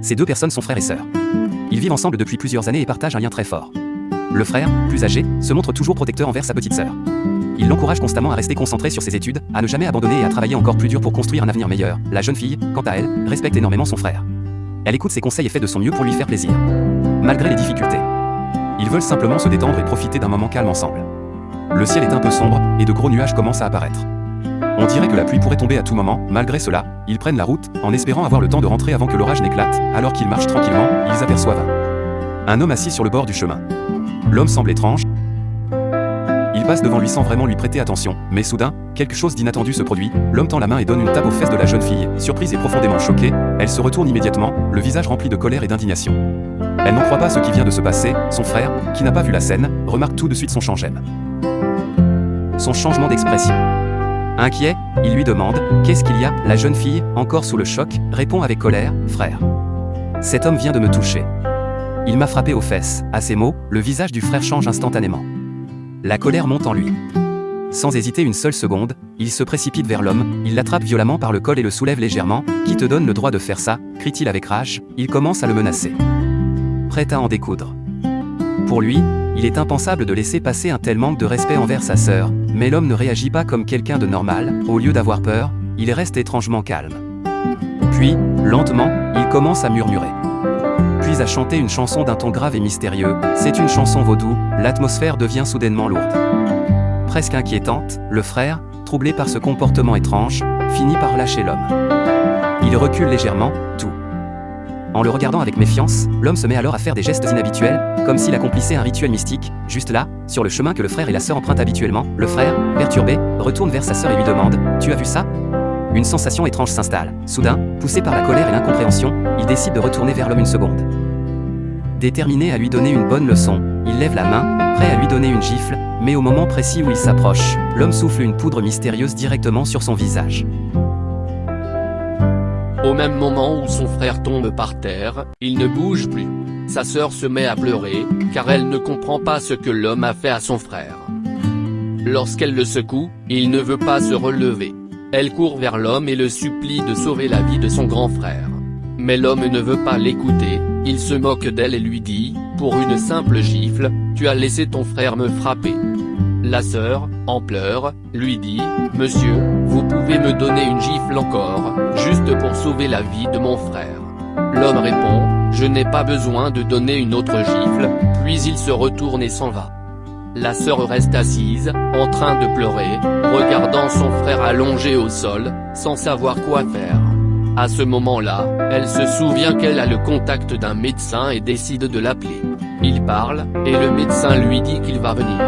Ces deux personnes sont frères et sœurs. Ils vivent ensemble depuis plusieurs années et partagent un lien très fort. Le frère, plus âgé, se montre toujours protecteur envers sa petite sœur. Il l'encourage constamment à rester concentré sur ses études, à ne jamais abandonner et à travailler encore plus dur pour construire un avenir meilleur. La jeune fille, quant à elle, respecte énormément son frère. Elle écoute ses conseils et fait de son mieux pour lui faire plaisir. Malgré les difficultés, ils veulent simplement se détendre et profiter d'un moment calme ensemble. Le ciel est un peu sombre, et de gros nuages commencent à apparaître. On dirait que la pluie pourrait tomber à tout moment. Malgré cela, ils prennent la route, en espérant avoir le temps de rentrer avant que l'orage n'éclate. Alors qu'ils marchent tranquillement, ils aperçoivent un homme assis sur le bord du chemin. L'homme semble étrange. Il passe devant lui sans vraiment lui prêter attention, mais soudain, quelque chose d'inattendu se produit. L'homme tend la main et donne une tape aux fesses de la jeune fille. Surprise et profondément choquée, elle se retourne immédiatement, le visage rempli de colère et d'indignation. Elle n'en croit pas ce qui vient de se passer. Son frère, qui n'a pas vu la scène, remarque tout de suite son changement d'expression. Inquiet, il lui demande « Qu'est-ce qu'il y a ?» La jeune fille, encore sous le choc, répond avec colère « Frère, cet homme vient de me toucher. Il m'a frappé aux fesses. » À ces mots, le visage du frère change instantanément. La colère monte en lui. Sans hésiter une seule seconde, il se précipite vers l'homme, il l'attrape violemment par le col et le soulève légèrement. « Qui te donne le droit de faire ça ?» crie-t-il avec rage. Il commence à le menacer, prêt à en découdre. Pour lui, il est impensable de laisser passer un tel manque de respect envers sa sœur, mais l'homme ne réagit pas comme quelqu'un de normal. Au lieu d'avoir peur, il reste étrangement calme. Puis, lentement, il commence à murmurer, puis à chanter une chanson d'un ton grave et mystérieux. C'est une chanson vaudou. L'atmosphère devient soudainement lourde, presque inquiétante. Le frère, troublé par ce comportement étrange, finit par lâcher l'homme. Il recule légèrement, tout en le regardant avec méfiance. L'homme se met alors à faire des gestes inhabituels, comme s'il accomplissait un rituel mystique. Juste là, sur le chemin que le frère et la sœur empruntent habituellement, le frère, perturbé, retourne vers sa sœur et lui demande « Tu as vu ça ?» Une sensation étrange s'installe. Soudain, poussé par la colère et l'incompréhension, il décide de retourner vers l'homme une seconde. Déterminé à lui donner une bonne leçon, il lève la main, prêt à lui donner une gifle, mais au moment précis où il s'approche, l'homme souffle une poudre mystérieuse directement sur son visage. Au même moment où son frère tombe par terre, il ne bouge plus. Sa sœur se met à pleurer, car elle ne comprend pas ce que l'homme a fait à son frère. Lorsqu'elle le secoue, il ne veut pas se relever. Elle court vers l'homme et le supplie de sauver la vie de son grand frère. Mais l'homme ne veut pas l'écouter, il se moque d'elle et lui dit « Pour une simple gifle, tu as laissé ton frère me frapper. » La sœur, en pleurs, lui dit « Monsieur, vous pouvez me donner une gifle encore, juste pour sauver la vie de mon frère. » L'homme répond « Je n'ai pas besoin de donner une autre gifle », puis il se retourne et s'en va. La sœur reste assise, en train de pleurer, regardant son frère allongé au sol, sans savoir quoi faire. À ce moment-là, elle se souvient qu'elle a le contact d'un médecin et décide de l'appeler. Il parle, et le médecin lui dit qu'il va venir.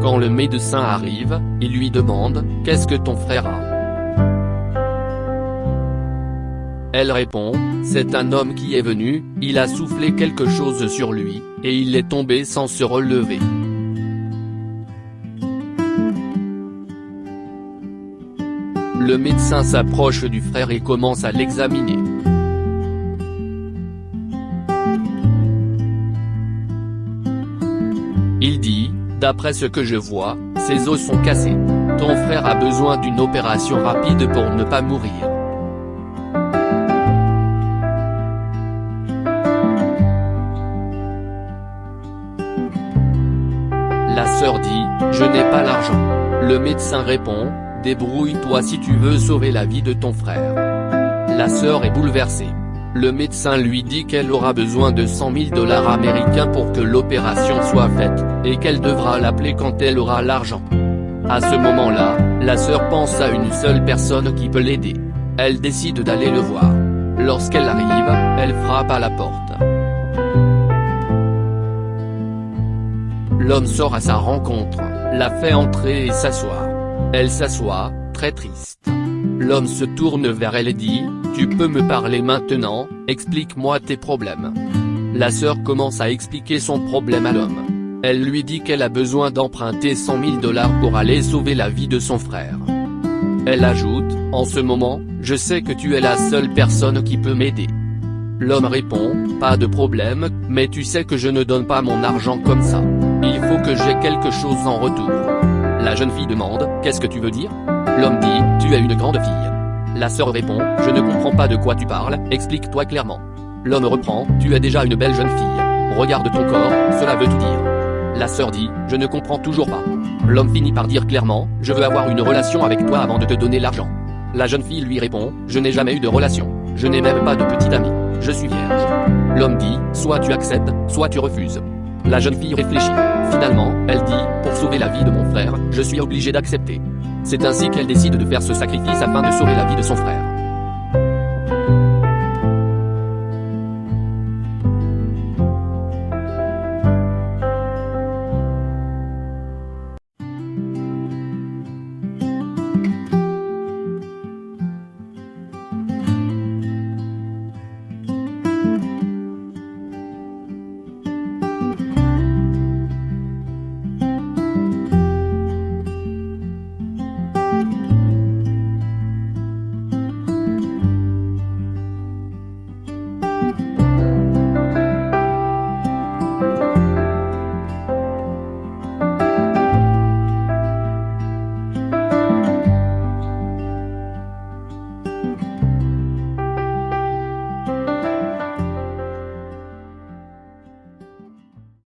Quand le médecin arrive, il lui demande « Qu'est-ce que ton frère a ?» Elle répond « C'est un homme qui est venu, il a soufflé quelque chose sur lui, et il est tombé sans se relever. » Le médecin s'approche du frère et commence à l'examiner. Il dit « D'après ce que je vois, ses os sont cassés. Ton frère a besoin d'une opération rapide pour ne pas mourir. » La sœur dit « Je n'ai pas l'argent. » Le médecin répond « Débrouille-toi si tu veux sauver la vie de ton frère. » La sœur est bouleversée. Le médecin lui dit qu'elle aura besoin de 100 000 $ américains pour que l'opération soit faite, et qu'elle devra l'appeler quand elle aura l'argent. À ce moment-là, la sœur pense à une seule personne qui peut l'aider. Elle décide d'aller le voir. Lorsqu'elle arrive, elle frappe à la porte. L'homme sort à sa rencontre, la fait entrer et s'assoit. Elle s'assoit, très triste. L'homme se tourne vers elle et dit « Tu peux me parler maintenant, explique-moi tes problèmes. » La sœur commence à expliquer son problème à l'homme. Elle lui dit qu'elle a besoin d'emprunter 100 000 $ pour aller sauver la vie de son frère. Elle ajoute « En ce moment, je sais que tu es la seule personne qui peut m'aider. » L'homme répond, pas de problème, mais tu sais que je ne donne pas mon argent comme ça. Il faut que j'ai quelque chose en retour. La jeune fille demande, qu'est-ce que tu veux dire? L'homme dit, tu es une grande fille. La sœur répond, je ne comprends pas de quoi tu parles, explique-toi clairement. L'homme reprend, tu es déjà une belle jeune fille. Regarde ton corps, cela veut tout dire. La sœur dit, je ne comprends toujours pas. L'homme finit par dire clairement, je veux avoir une relation avec toi avant de te donner l'argent. La jeune fille lui répond, je n'ai jamais eu de relation. Je n'ai même pas de petite amie. Je suis vierge. L'homme dit, soit tu acceptes, soit tu refuses. La jeune fille réfléchit. Finalement, elle dit, pour sauver la vie de mon frère, je suis obligée d'accepter. C'est ainsi qu'elle décide de faire ce sacrifice afin de sauver la vie de son frère.